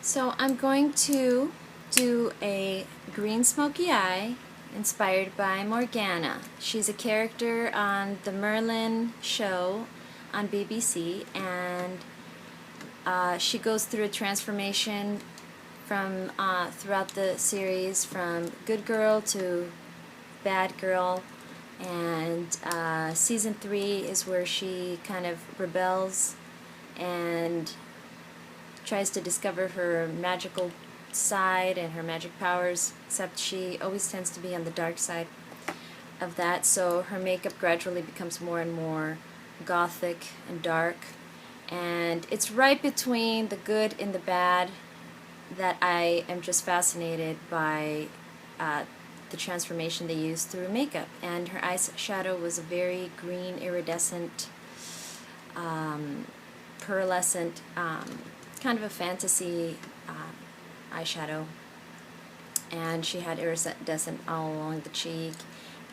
So I'm going to do a green smoky eye inspired by Morgana. She's a character on the Merlin show on BBC, and she goes through a transformation from throughout the series, from good girl to bad girl, and season 3 is where she kind of rebels and tries to discover her magical side and her magic powers, except she always tends to be on the dark side of that, so her makeup gradually becomes more and more gothic and dark, and it's right between the good and the bad that I am just fascinated by the transformation they used through makeup. And her eyeshadow was a very green, iridescent, pearlescent, kind of a fantasy eyeshadow, and she had iridescent all along the cheek.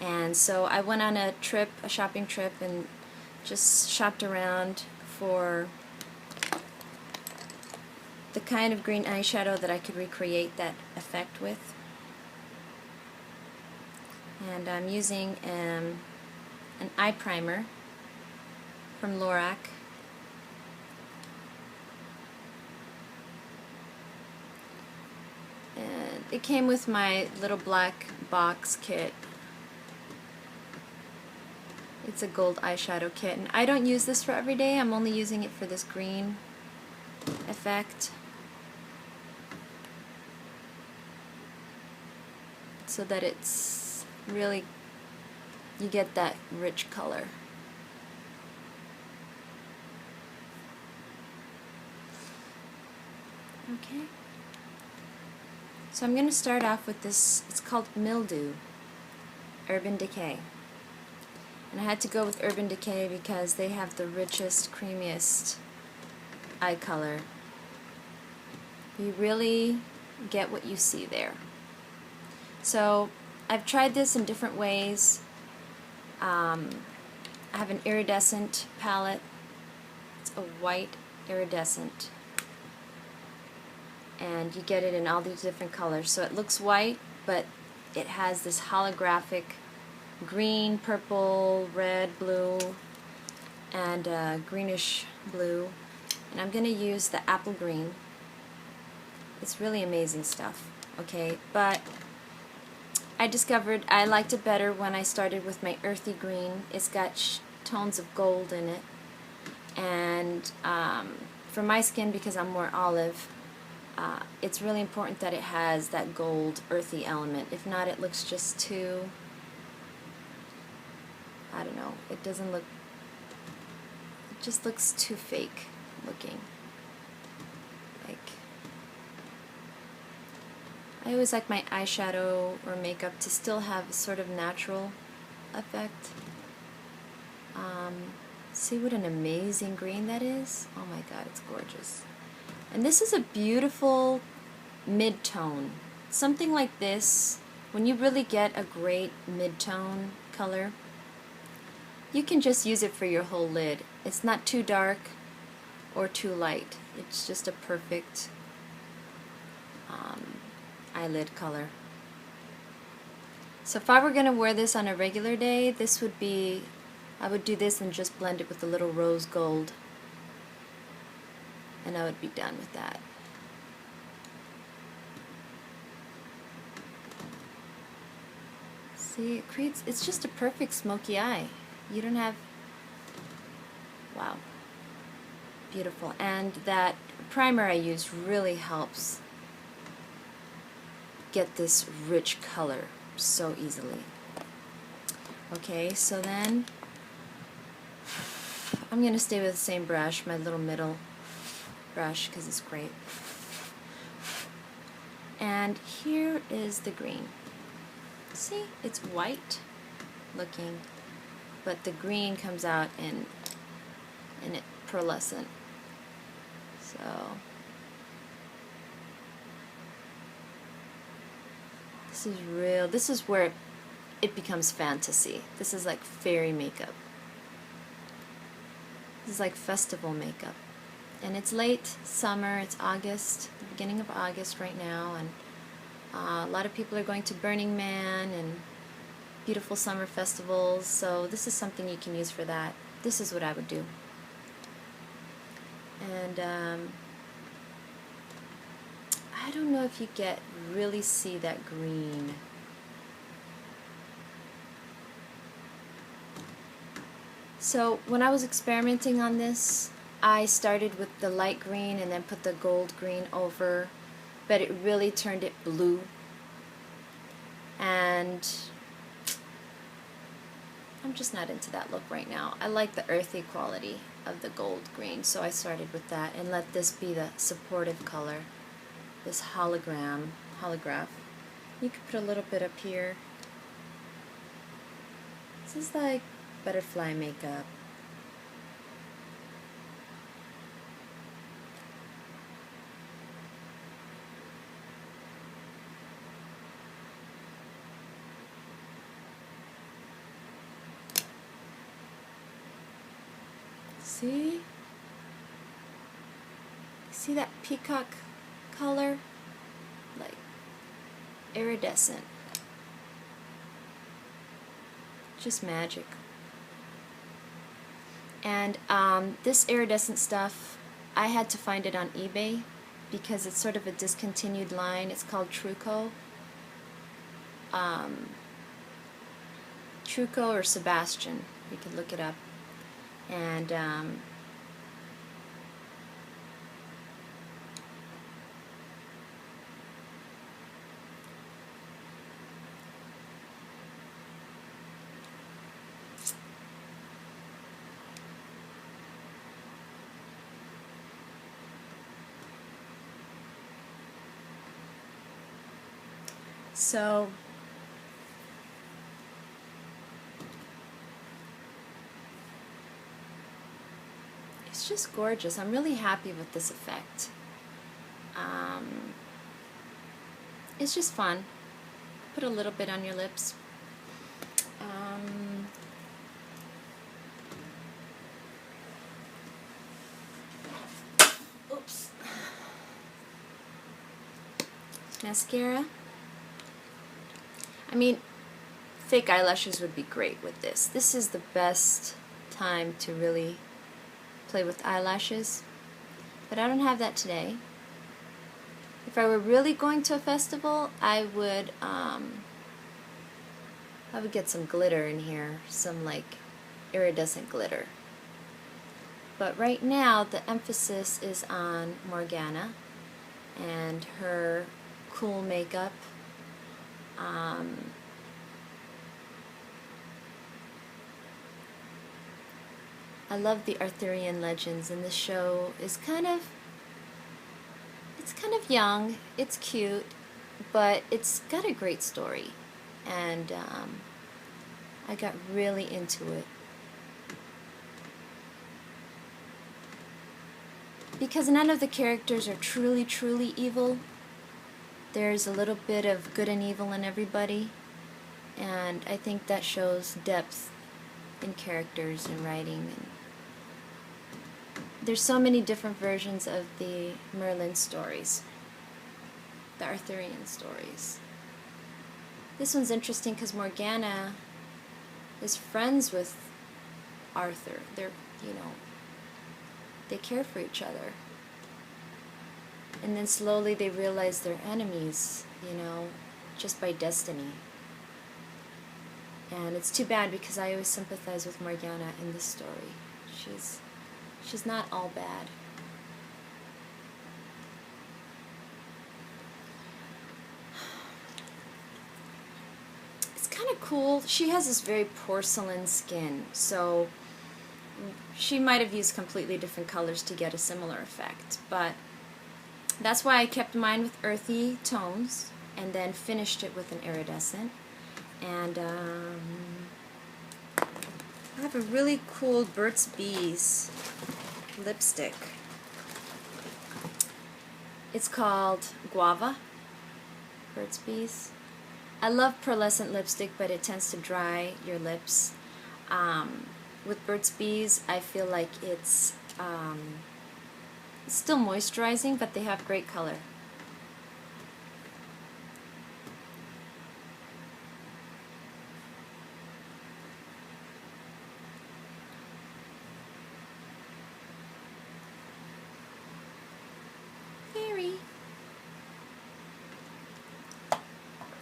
And so I went on a trip, a shopping trip, and just shopped around for the kind of green eyeshadow that I could recreate that effect with. And I'm using an eye primer from Lorac. And it came with my little black box kit. It's a gold eyeshadow kit, and I don't use this for every day. I'm only using it for this green effect, so that it's really, you get that rich color. Okay. So I'm going to start off with this, it's called Mildew, Urban Decay. And I had to go with Urban Decay because they have the richest, creamiest eye color. You really get what you see there. So I've tried this in different ways. I have an iridescent palette. It's a white iridescent, and you get it in all these different colors. So it looks white, but it has this holographic green, purple, red, blue, and greenish blue. And I'm going to use the apple green. It's really amazing stuff, okay? But I discovered I liked it better when I started with my earthy green. It's got tones of gold in it, and for my skin, because I'm more olive, it's really important that it has that gold earthy element. If not, it looks just too, I don't know, it doesn't look, it just looks too fake looking. Like, I always like my eyeshadow or makeup to still have a sort of natural effect. See what an amazing green that is? Oh my god, it's gorgeous. And this is a beautiful mid-tone. Something like this, when you really get a great mid-tone color, you can just use it for your whole lid. It's not too dark or too light. It's just a perfect eyelid color. So if I were going to wear this on a regular day, this would be, I would do this and just blend it with a little rose gold, and I would be done with that. See, it creates, it's just a perfect smoky eye. You don't have, wow, beautiful. And that primer I used really helps get this rich color so easily. Okay, so then I'm going to stay with the same brush, my little middle brush, because it's great. And here is the green. See, it's white looking, but the green comes out in it pearlescent. So this is real. This is where it becomes fantasy. This is like fairy makeup. This is like festival makeup. And it's late summer, it's August, the beginning of August right now, and a lot of people are going to Burning Man and beautiful summer festivals, so this is something you can use for that. This is what I would do. And I don't know if you really see that green. So when I was experimenting on this, I started with the light green and then put the gold green over, but it really turned it blue. And I'm just not into that look right now. I like the earthy quality of the gold green, so I started with that and let this be the supportive color, this holograph. You could put a little bit up here. This is like butterfly makeup. See? See that peacock color? Like iridescent. Just magic. And this iridescent stuff, I had to find it on eBay because it's sort of a discontinued line. It's called Truco. Truco or Sebastian. You could look it up. And so it's just gorgeous. I'm really happy with this effect. It's just fun. Put a little bit on your lips. Oops. Mascara. I mean, fake eyelashes would be great with this. This is the best time to really play with eyelashes, but I don't have that today. If I were really going to a festival, I would get some glitter in here, some like iridescent glitter. But right now the emphasis is on Morgana and her cool makeup. I love the Arthurian legends, and this show is kind of young, it's cute, but it's got a great story, and I got really into it. Because none of the characters are truly evil. There's a little bit of good and evil in everybody, and I think that shows depth in characters and writing. And there's so many different versions of the Merlin stories, the Arthurian stories. This one's interesting because Morgana is friends with Arthur. They're, they care for each other. And then slowly they realize they're enemies, just by destiny. And it's too bad because I always sympathize with Morgana in this story. She's not all bad. It's kind of cool. She has this very porcelain skin, so she might have used completely different colors to get a similar effect, but that's why I kept mine with earthy tones and then finished it with an iridescent. And I have a really cool Burt's Bees lipstick. It's called Guava, Burt's Bees. I love pearlescent lipstick, but it tends to dry your lips. With Burt's Bees, I feel like it's still moisturizing, but they have great color.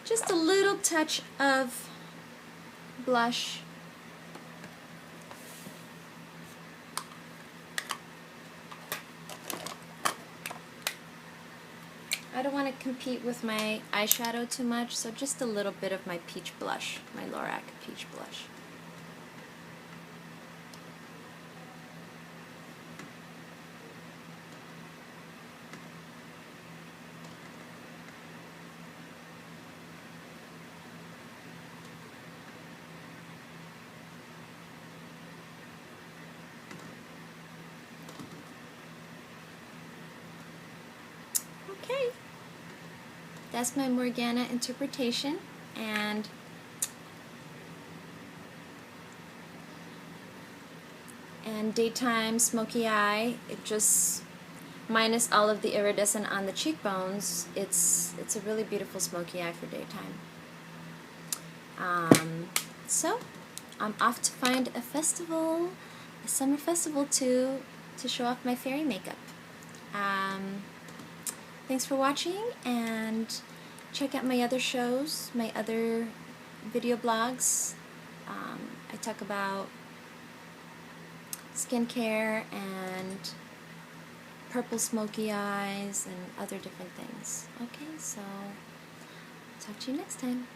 Just a little touch of blush. I don't want to compete with my eyeshadow too much, so just a little bit of my peach blush, my Lorac peach blush. Okay, that's my Morgana interpretation, and daytime smoky eye, it just, minus all of the iridescent on the cheekbones, it's a really beautiful smoky eye for daytime. So I'm off to find a festival, a summer festival to show off my fairy makeup. Thanks for watching, and check out my other shows, my other video blogs. I talk about skincare and purple smoky eyes and other different things. Okay, so talk to you next time.